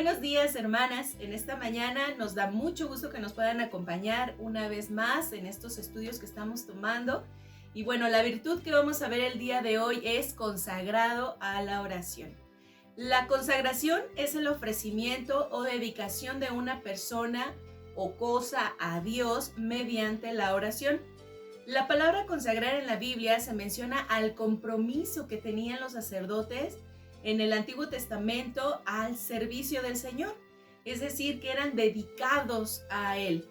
buenos días, hermanas. En esta mañana nos da mucho gusto que nos puedan acompañar una vez más en estos estudios que estamos tomando. Y bueno, la virtud que vamos a ver el día de hoy es consagrado a la oración. La consagración es el ofrecimiento o dedicación de una persona o cosa a Dios mediante la oración. La palabra consagrar en la Biblia se menciona al compromiso que tenían los sacerdotes en el Antiguo Testamento al servicio del Señor, es decir, que eran dedicados a Él.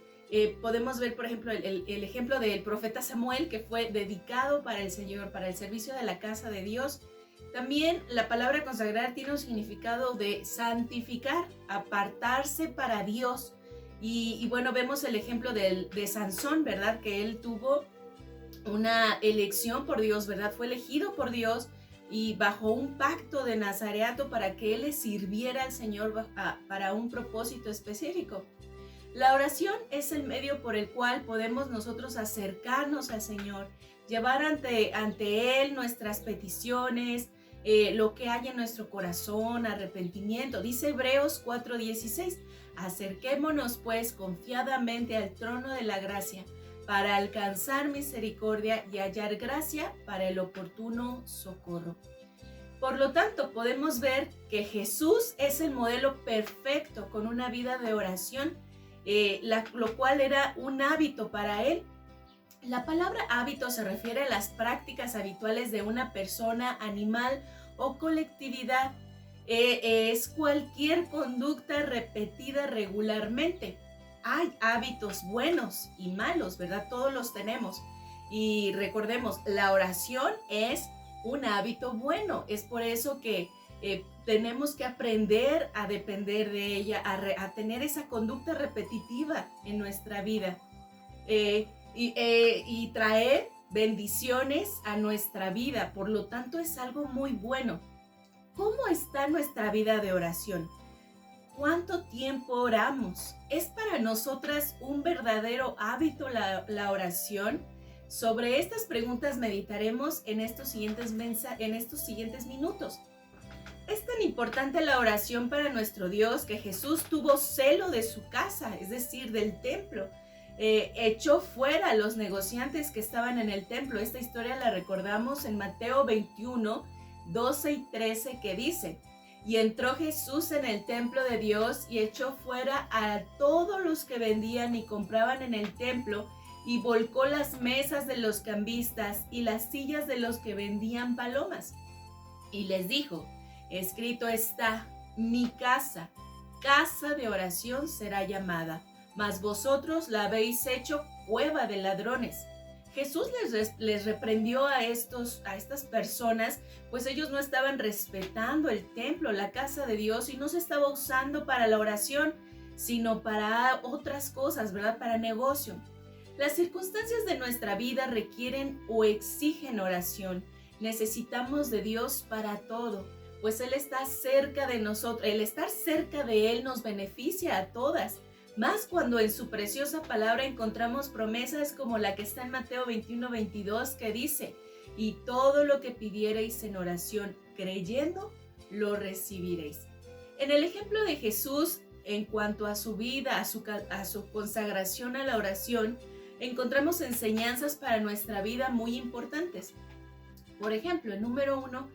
Podemos ver, por ejemplo, el ejemplo del profeta Samuel, que fue dedicado para el Señor, para el servicio de la casa de Dios. También la palabra consagrar tiene un significado de santificar, apartarse para Dios. Y bueno, vemos el ejemplo de Sansón, ¿verdad? Que él tuvo una elección por Dios, ¿verdad? Fue elegido por Dios y bajo un pacto de nazareato para que él le sirviera al Señor para un propósito específico. La oración es el medio por el cual podemos nosotros acercarnos al Señor, llevar ante Él nuestras peticiones, lo que hay en nuestro corazón, arrepentimiento. Dice Hebreos 4:16, acerquémonos pues confiadamente al trono de la gracia para alcanzar misericordia y hallar gracia para el oportuno socorro. Por lo tanto, podemos ver que Jesús es el modelo perfecto con una vida de oración, lo cual era un hábito para él. La palabra hábito se refiere a las prácticas habituales de una persona, animal o colectividad. Es cualquier conducta repetida regularmente. Hay hábitos buenos y malos, ¿verdad? Todos los tenemos. Y recordemos, la oración es un hábito bueno. Es por eso que tenemos que aprender a depender de ella, a tener esa conducta repetitiva en nuestra vida. Y traer bendiciones a nuestra vida. Por lo tanto, es algo muy bueno. ¿Cómo está nuestra vida de oración? ¿Cuánto tiempo oramos? ¿Es para nosotras un verdadero hábito la oración? Sobre estas preguntas meditaremos en estos siguientes minutos. Es tan importante la oración para nuestro Dios que Jesús tuvo celo de su casa, es decir, del templo. Echó fuera a los negociantes que estaban en el templo. Esta historia la recordamos en Mateo 21, 12 y 13, que dice: y entró Jesús en el templo de Dios y echó fuera a todos los que vendían y compraban en el templo y volcó las mesas de los cambistas y las sillas de los que vendían palomas. Y les dijo: escrito está, mi casa, casa de oración será llamada, mas vosotros la habéis hecho cueva de ladrones. Jesús les reprendió a estas personas, pues ellos no estaban respetando el templo, la casa de Dios, y no se estaba usando para la oración, sino para otras cosas, ¿verdad? Para negocio. Las circunstancias de nuestra vida requieren o exigen oración. Necesitamos de Dios para todo, pues Él está cerca de nosotros. El estar cerca de Él nos beneficia a todas. Más cuando en su preciosa palabra encontramos promesas como la que está en Mateo 21:22, que dice: y todo lo que pidiereis en oración, creyendo, lo recibiréis. En el ejemplo de Jesús, en cuanto a su vida, a su consagración a la oración, encontramos enseñanzas para nuestra vida muy importantes. Por ejemplo, el número 1,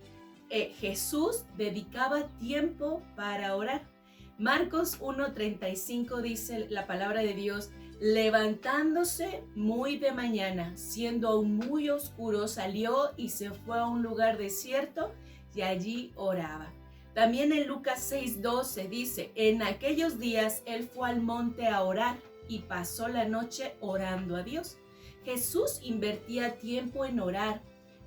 Jesús dedicaba tiempo para orar. Marcos 1:35 dice la palabra de Dios: levantándose muy de mañana, siendo aún muy oscuro, salió y se fue a un lugar desierto y allí oraba. También en Lucas 6:12 dice: en aquellos días él fue al monte a orar y pasó la noche orando a Dios. Jesús invertía tiempo en orar.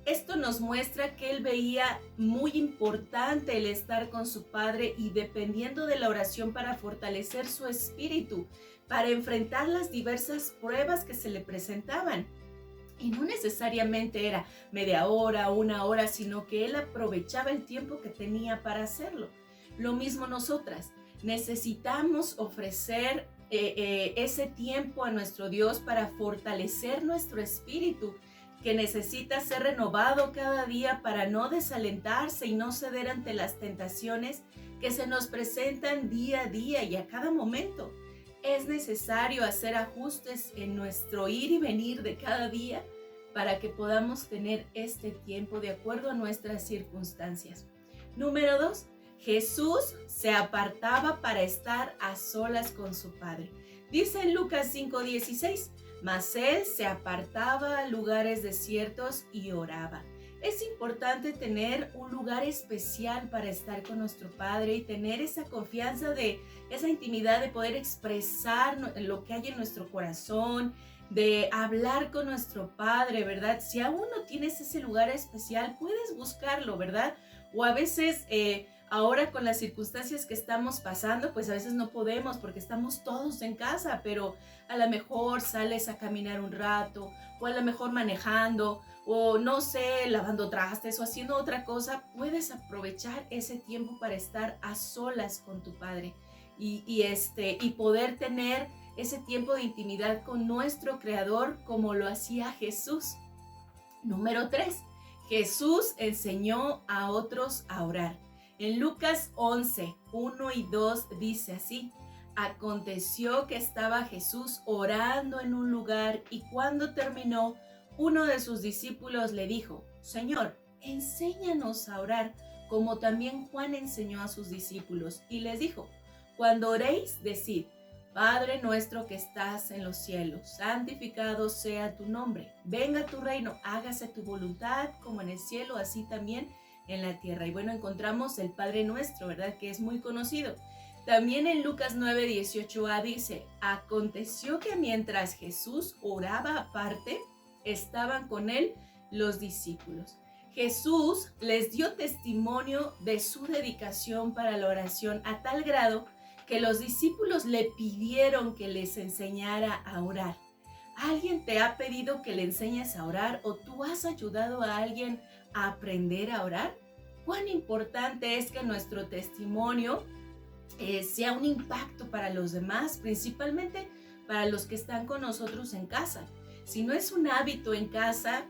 Esto nos muestra que él veía muy importante el estar con su Padre y dependiendo de la oración para fortalecer su espíritu, para enfrentar las diversas pruebas que se le presentaban. Y no necesariamente era media hora, una hora, sino que él aprovechaba el tiempo que tenía para hacerlo. Lo mismo nosotras, necesitamos ofrecer ese tiempo a nuestro Dios para fortalecer nuestro espíritu, que necesita ser renovado cada día para no desalentarse y no ceder ante las tentaciones que se nos presentan día a día y a cada momento. Es necesario hacer ajustes en nuestro ir y venir de cada día para que podamos tener este tiempo de acuerdo a nuestras circunstancias. Número 2. Jesús se apartaba para estar a solas con su Padre. Dice en Lucas 5:16, mas él se apartaba a lugares desiertos y oraba. Es importante tener un lugar especial para estar con nuestro Padre y tener esa confianza esa intimidad de poder expresar lo que hay en nuestro corazón, de hablar con nuestro Padre, ¿verdad? Si aún no tienes ese lugar especial, puedes buscarlo, ¿verdad? O a veces, ahora con las circunstancias que estamos pasando, pues a veces no podemos porque estamos todos en casa, pero a lo mejor sales a caminar un rato, o a lo mejor manejando, o no sé, lavando trastes o haciendo otra cosa, puedes aprovechar ese tiempo para estar a solas con tu Padre y poder tener ese tiempo de intimidad con nuestro Creador como lo hacía Jesús. Número 3. Jesús enseñó a otros a orar. En Lucas 11:1 y 2 dice así: aconteció que estaba Jesús orando en un lugar y cuando terminó, uno de sus discípulos le dijo: Señor, enséñanos a orar, como también Juan enseñó a sus discípulos. Y les dijo: cuando oréis, decid: Padre nuestro que estás en los cielos, santificado sea tu nombre. Venga tu reino, hágase tu voluntad como en el cielo, así también en la tierra. Y bueno, encontramos el Padre Nuestro, ¿verdad? Que es muy conocido. También en Lucas 9:18a dice: aconteció que mientras Jesús oraba aparte, estaban con él los discípulos. Jesús les dio testimonio de su dedicación para la oración a tal grado que los discípulos le pidieron que les enseñara a orar. ¿Alguien te ha pedido que le enseñes a orar o tú has ayudado a alguien a aprender a orar? ¿Cuán importante es que nuestro testimonio sea un impacto para los demás, principalmente para los que están con nosotros en casa? Si no es un hábito en casa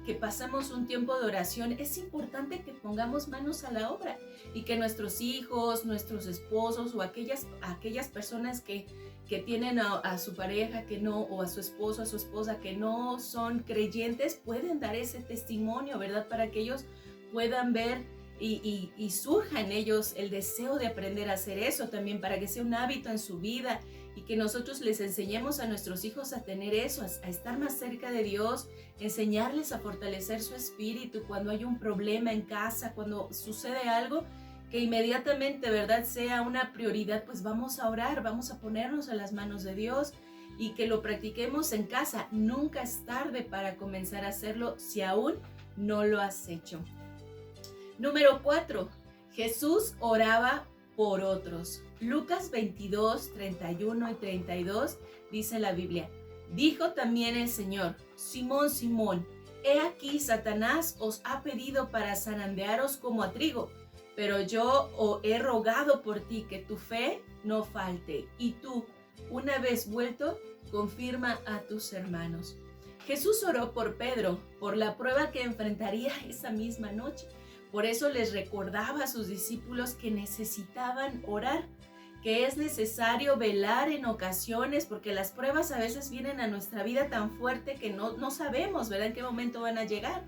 que pasamos un tiempo de oración, es importante que pongamos manos a la obra y que nuestros hijos, nuestros esposos o aquellas personas que tienen a su pareja que no, o a su esposo, a su esposa que no son creyentes, pueden dar ese testimonio, ¿verdad? Para que ellos puedan ver y surja en ellos el deseo de aprender a hacer eso también, para que sea un hábito en su vida y que nosotros les enseñemos a nuestros hijos a tener eso, a estar más cerca de Dios, enseñarles a fortalecer su espíritu cuando hay un problema en casa, cuando sucede algo, que inmediatamente, ¿verdad?, sea una prioridad, pues vamos a orar, vamos a ponernos en las manos de Dios y que lo practiquemos en casa. Nunca es tarde para comenzar a hacerlo si aún no lo has hecho. Número 4. Jesús oraba por otros. Lucas 22:31 y 32 dice la Biblia: dijo también el Señor: Simón, Simón, he aquí Satanás os ha pedido para zarandearos como a trigo, pero yo os he rogado por ti que tu fe no falte, y tú, una vez vuelto, confirma a tus hermanos. Jesús oró por Pedro, por la prueba que enfrentaría esa misma noche. Por eso les recordaba a sus discípulos que necesitaban orar, que es necesario velar en ocasiones, porque las pruebas a veces vienen a nuestra vida tan fuerte que no sabemos, ¿verdad?, en qué momento van a llegar.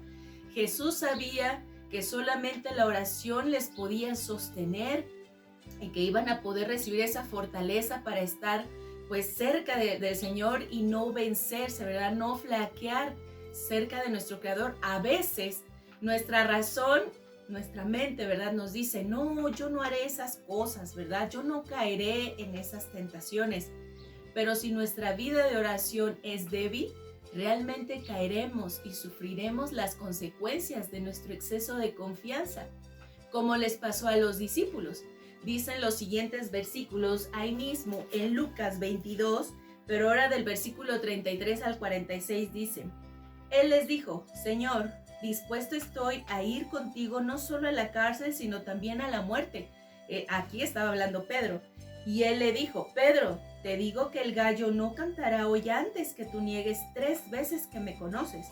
Jesús sabía que solamente la oración les podía sostener y que iban a poder recibir esa fortaleza para estar pues cerca del Señor y no vencerse, ¿verdad?, no flaquear cerca de nuestro Creador. A veces nuestra razón, nuestra mente, ¿verdad?, nos dice: no, yo no haré esas cosas, ¿verdad? Yo no caeré en esas tentaciones. Pero si nuestra vida de oración es débil, realmente caeremos y sufriremos las consecuencias de nuestro exceso de confianza, como les pasó a los discípulos. Dicen los siguientes versículos ahí mismo en Lucas 22, pero ahora del versículo 33 al 46 dice: Él les dijo: Señor, dispuesto estoy a ir contigo no solo a la cárcel, sino también a la muerte. Aquí estaba hablando Pedro. Y él le dijo: Pedro, te digo que el gallo no cantará hoy antes que tú niegues 3 veces que me conoces.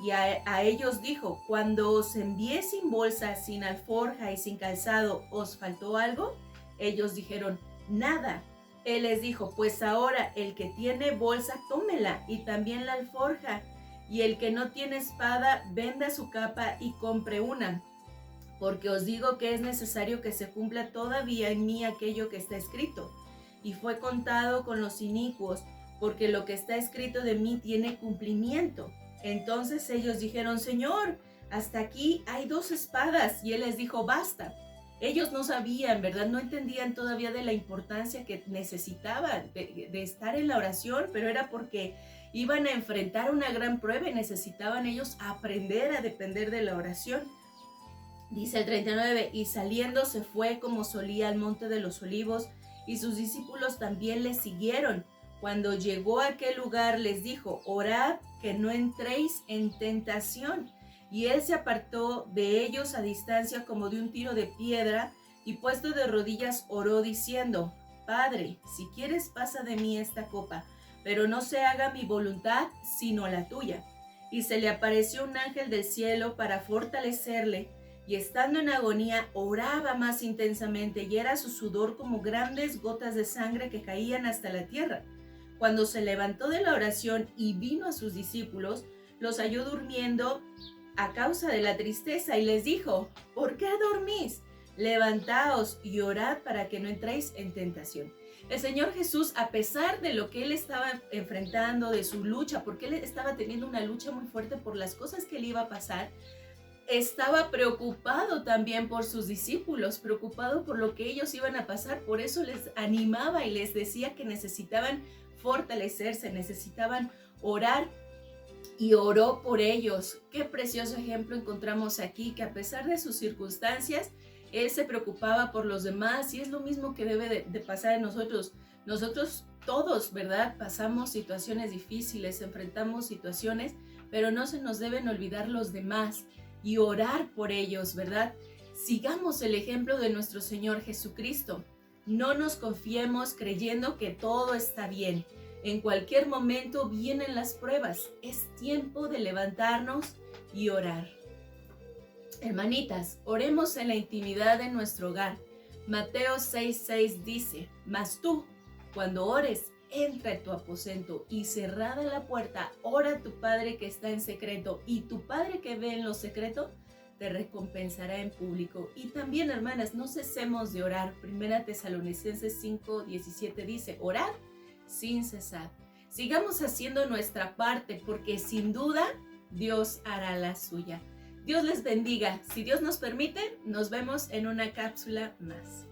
Y a ellos dijo, cuando os envié sin bolsa, sin alforja y sin calzado, ¿os faltó algo? Ellos dijeron, nada. Él les dijo, pues ahora el que tiene bolsa, tómela, y también la alforja. Y el que no tiene espada, venda su capa y compre una. Porque os digo que es necesario que se cumpla todavía en mí aquello que está escrito. Y fue contado con los inicuos, porque lo que está escrito de mí tiene cumplimiento. Entonces ellos dijeron, Señor, hasta aquí hay 2 espadas. Y él les dijo, basta. Ellos no sabían, ¿verdad? No entendían todavía de la importancia que necesitaban de estar en la oración, pero era porque iban a enfrentar una gran prueba y necesitaban ellos aprender a depender de la oración. Dice el 39, y saliendo se fue como solía al monte de los olivos, y sus discípulos también le siguieron. Cuando llegó a aquel lugar les dijo, orad que no entréis en tentación. Y él se apartó de ellos a distancia como de un tiro de piedra, y puesto de rodillas oró diciendo, Padre, si quieres pasa de mí esta copa, pero no se haga mi voluntad sino la tuya. Y se le apareció un ángel del cielo para fortalecerle, y estando en agonía oraba más intensamente, y era su sudor como grandes gotas de sangre que caían hasta la tierra. Cuando se levantó de la oración y vino a sus discípulos, los halló durmiendo a causa de la tristeza, y les dijo, ¿por qué dormís? Levantaos y orad para que no entréis en tentación. El Señor Jesús, a pesar de lo que él estaba enfrentando, de su lucha, porque él estaba teniendo una lucha muy fuerte por las cosas que le iba a pasar, estaba preocupado también por sus discípulos, preocupado por lo que ellos iban a pasar. Por eso les animaba y les decía que necesitaban fortalecerse, necesitaban orar, y oró por ellos. Qué precioso ejemplo encontramos aquí, que a pesar de sus circunstancias, él se preocupaba por los demás, y es lo mismo que debe de pasar en nosotros. Nosotros todos, ¿verdad? Pasamos situaciones difíciles, enfrentamos situaciones, pero no se nos deben olvidar los demás y orar por ellos, ¿verdad? Sigamos el ejemplo de nuestro Señor Jesucristo. No nos confiemos creyendo que todo está bien. En cualquier momento vienen las pruebas. Es tiempo de levantarnos y orar. Hermanitas, oremos en la intimidad de nuestro hogar. Mateo 6:6 dice, mas tú, cuando ores, entra en tu aposento y cerrada la puerta, ora a tu Padre que está en secreto, y tu Padre que ve en lo secreto te recompensará en público. Y también, hermanas, no cesemos de orar. 1 Tesalonicenses 5:17 dice, orad sin cesar. Sigamos haciendo nuestra parte, porque sin duda Dios hará la suya. Dios les bendiga. Si Dios nos permite, nos vemos en una cápsula más.